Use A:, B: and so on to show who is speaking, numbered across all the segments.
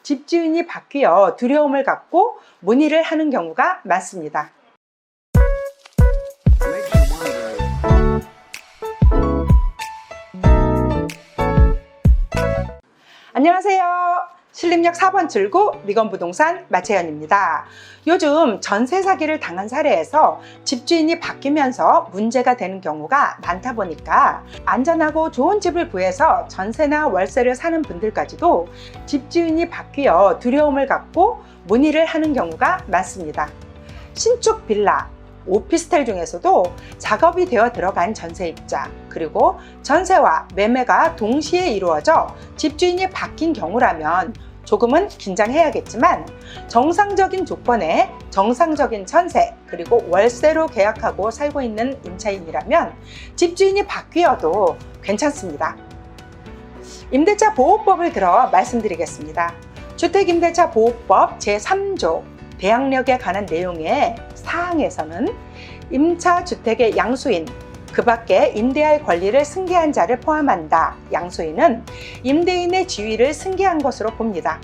A: 집주인이 바뀌어 두려움을 갖고 문의를 하는 경우가 많습니다. 안녕하세요. 신림역 4번 출구 미건부동산 마채연입니다. 요즘 전세 사기를 당한 사례에서 집주인이 바뀌면서 문제가 되는 경우가 많다 보니까 안전하고 좋은 집을 구해서 전세나 월세를 사는 분들까지도 집주인이 바뀌어 두려움을 갖고 문의를 하는 경우가 많습니다. 신축 빌라, 오피스텔 중에서도 작업이 되어 들어간 전세 입자, 그리고 전세와 매매가 동시에 이루어져 집주인이 바뀐 경우라면 조금은 긴장해야겠지만 정상적인 조건에 정상적인 전세 그리고 월세로 계약하고 살고 있는 임차인이라면 집주인이 바뀌어도 괜찮습니다. 임대차 보호법을 들어 말씀드리겠습니다. 주택임대차 보호법 제3조 대항력에 관한 내용의 사항에서는 임차주택의 양수인, 그 밖에 임대할 권리를 승계한 자를 포함한다. 양수인은 임대인의 지위를 승계한 것으로 봅니다.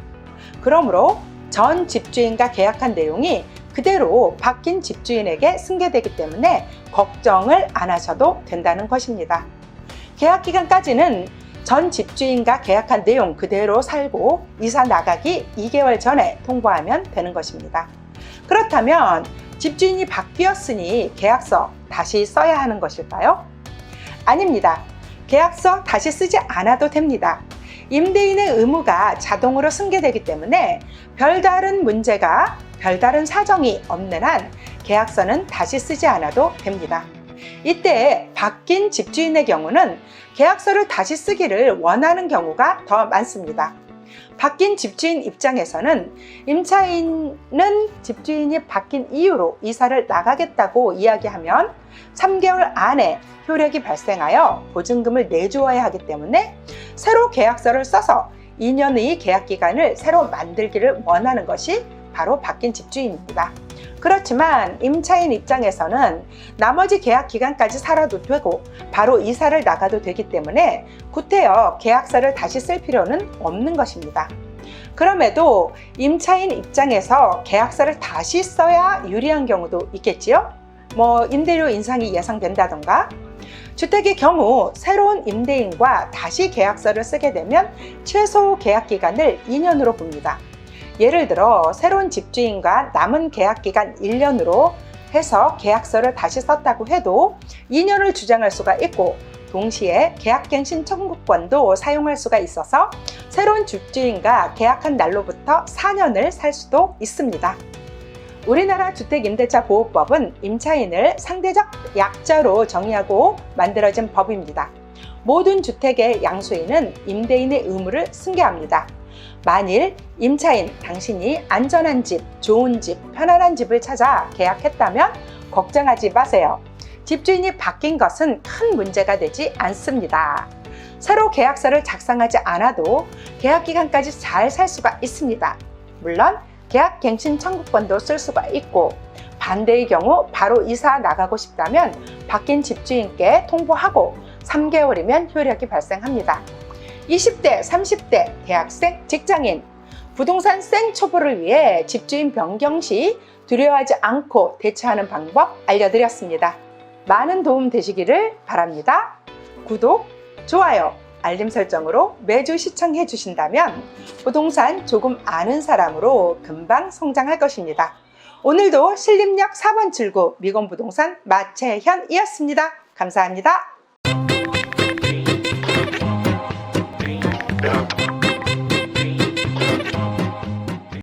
A: 그러므로 전 집주인과 계약한 내용이 그대로 바뀐 집주인에게 승계되기 때문에 걱정을 안 하셔도 된다는 것입니다. 계약 기간까지는 전 집주인과 계약한 내용 그대로 살고 이사 나가기 2개월 전에 통보하면 되는 것입니다. 그렇다면 집주인이 바뀌었으니 계약서 다시 써야 하는 것일까요? 아닙니다. 계약서 다시 쓰지 않아도 됩니다. 임대인의 의무가 자동으로 승계되기 때문에 별다른 문제가, 별다른 사정이 없는 한 계약서는 다시 쓰지 않아도 됩니다. 이때 바뀐 집주인의 경우는 계약서를 다시 쓰기를 원하는 경우가 더 많습니다. 바뀐 집주인 입장에서는 임차인은 집주인이 바뀐 이유로 이사를 나가겠다고 이야기하면 3개월 안에 효력이 발생하여 보증금을 내주어야 하기 때문에 새로 계약서를 써서 2년의 계약 기간을 새로 만들기를 원하는 것이 바로 바뀐 집주인입니다. 그렇지만 임차인 입장에서는 나머지 계약 기간까지 살아도 되고 바로 이사를 나가도 되기 때문에 구태여 계약서를 다시 쓸 필요는 없는 것입니다. 그럼에도 임차인 입장에서 계약서를 다시 써야 유리한 경우도 있겠지요? 임대료 인상이 예상된다던가 주택의 경우 새로운 임대인과 다시 계약서를 쓰게 되면 최소 계약 기간을 2년으로 봅니다. 예를 들어 새로운 집주인과 남은 계약기간 1년으로 해서 계약서를 다시 썼다고 해도 2년을 주장할 수가 있고 동시에 계약갱신 청구권도 사용할 수가 있어서 새로운 집주인과 계약한 날로부터 4년을 살 수도 있습니다. 우리나라 주택임대차보호법은 임차인을 상대적 약자로 정의하고 만들어진 법입니다. 모든 주택의 양수인은 임대인의 의무를 승계합니다. 만일 임차인 당신이 안전한 집, 좋은 집, 편안한 집을 찾아 계약했다면 걱정하지 마세요. 집주인이 바뀐 것은 큰 문제가 되지 않습니다. 새로 계약서를 작성하지 않아도 계약 기간까지 잘 살 수가 있습니다. 물론 계약갱신 청구권도 쓸 수가 있고 반대의 경우 바로 이사 나가고 싶다면 바뀐 집주인께 통보하고 3개월이면 효력이 발생합니다. 20대, 30대, 대학생, 직장인, 부동산 생초보를 위해 집주인 변경 시 두려워하지 않고 대처하는 방법 알려드렸습니다. 많은 도움 되시기를 바랍니다. 구독, 좋아요, 알림 설정으로 매주 시청해 주신다면 부동산 조금 아는 사람으로 금방 성장할 것입니다. 오늘도 신림역 4번 출구 미건부동산 마채현이었습니다. 감사합니다.